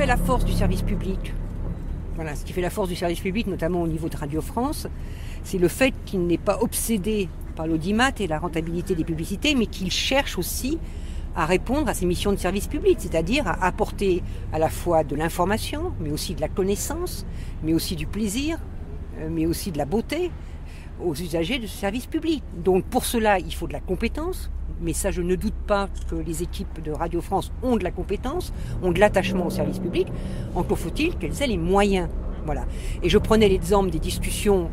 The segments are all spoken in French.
fait la force du service public, voilà, ce qui fait la force du service public, notamment au niveau de Radio France, c'est le fait qu'il n'est pas obsédé par l'audimat et la rentabilité des publicités, mais qu'il cherche aussi à répondre à ses missions de service public, c'est-à-dire à apporter à la fois de l'information, mais aussi de la connaissance, mais aussi du plaisir, mais aussi de la beauté aux usagers de ce service public. Donc pour cela, il faut de la compétence, mais ça je ne doute pas que les équipes de Radio France ont de la compétence, ont de l'attachement au service public, encore faut-il qu'elles aient les moyens. Voilà. Et je prenais l'exemple des discussions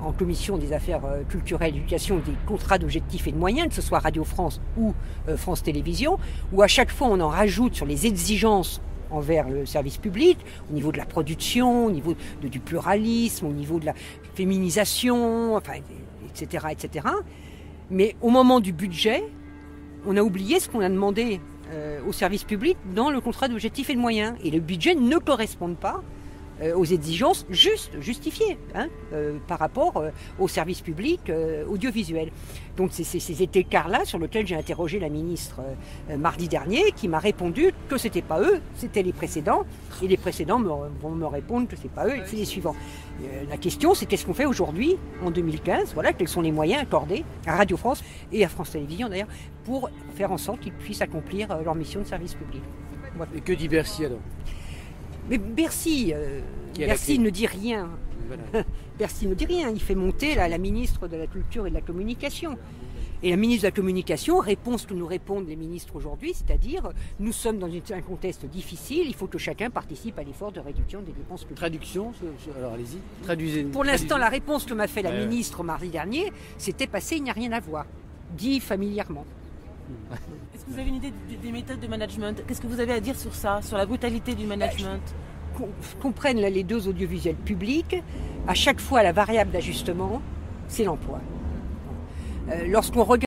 en commission des affaires culturelles et d'éducation des contrats d'objectifs et de moyens, que ce soit Radio France ou France Télévisions, où à chaque fois on en rajoute sur les exigences envers le service public, au niveau de la production, au niveau du pluralisme, au niveau de la féminisation, enfin, etc., etc. Mais au moment du budget, on a oublié ce qu'on a demandé au service public dans le contrat d'objectifs et de moyens. Et le budget ne correspond pas aux exigences justifiées par rapport au service public audiovisuel. Donc c'est ces écarts-là sur lesquels j'ai interrogé la ministre mardi dernier, qui m'a répondu que c'était pas eux, c'était les précédents, et les précédents vont me répondre que c'est pas eux, c'est les suivants. La question, c'est qu'est-ce qu'on fait aujourd'hui, en 2015, voilà, quels sont les moyens accordés à Radio France et à France Télévisions d'ailleurs, pour faire en sorte qu'ils puissent accomplir leur mission de service public. Voilà. Et que dit Bercy alors ? Mais Bercy ne dit rien. Voilà. Bercy ne dit rien. Il fait monter la ministre de la Culture et de la Communication. Et la ministre de la Communication répond ce que nous répondent les ministres aujourd'hui, c'est-à-dire nous sommes dans un contexte difficile, il faut que chacun participe à l'effort de réduction des dépenses publiques. Traduction, alors allez-y, traduisez. Pour l'instant, la réponse que m'a fait la ministre mardi dernier, c'était passé, il n'y a rien à voir, dit familièrement. Est-ce que vous avez une idée des méthodes de management ? Qu'est-ce que vous avez à dire sur ça, sur la brutalité du management ? Qu'on prenne les deux audiovisuels publics, à chaque fois la variable d'ajustement, c'est l'emploi. Lorsqu'on regarde